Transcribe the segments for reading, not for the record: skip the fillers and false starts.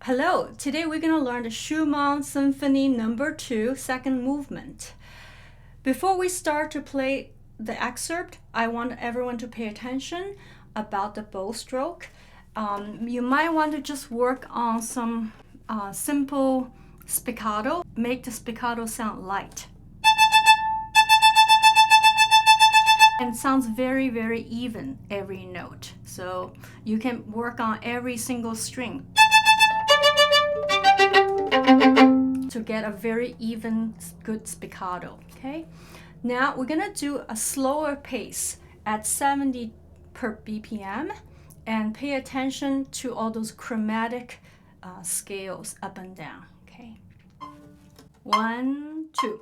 Hello, today we're going to learn the Schumann Symphony No. 2 second movement. Before we start to play the excerpt, I want everyone to pay attention about the bow stroke. You might want to just work on some simple spiccato, make the spiccato sound light. And it sounds very, very even every note. So you can work on every single string to get a very even, good spiccato, okay? Now we're gonna do a slower pace at 70 per BPM and pay attention to all those chromatic scales up and down, okay? 1, 2.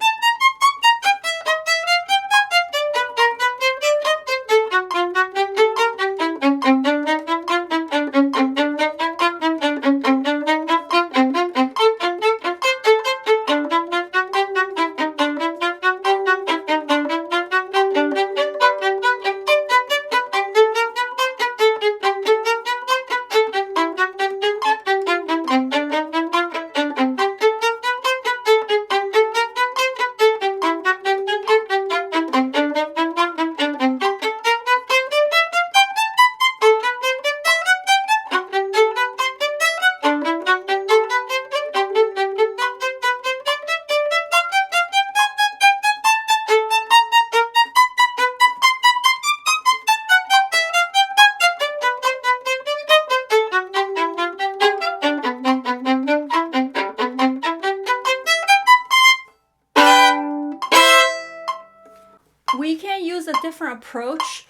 We can use a different approach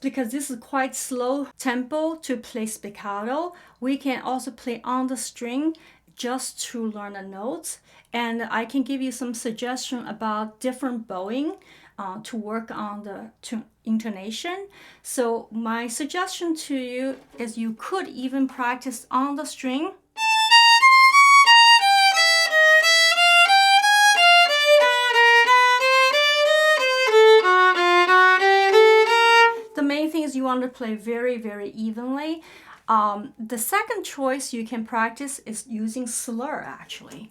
because this is quite slow tempo to play spiccato. We can also play on the string just to learn the notes. And I can give you some suggestion about different bowing to work on the intonation. So my suggestion to you is you could even practice on the string. You want to play very, very evenly. The second choice you can practice is using slur, actually.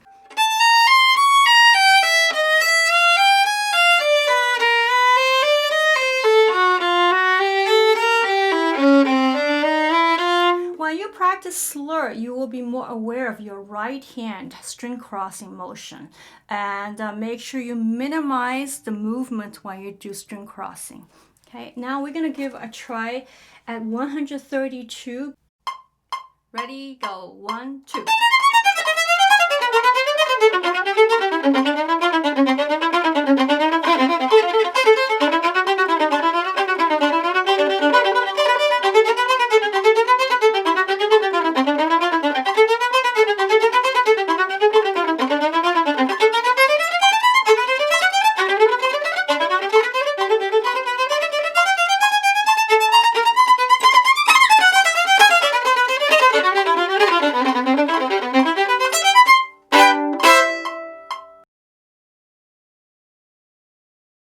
When you practice slur, you will be more aware of your right hand string crossing motion, and make sure you minimize the movement when you do string crossing. Okay, now we're going to give a try at 132. Ready, go, 1, 2.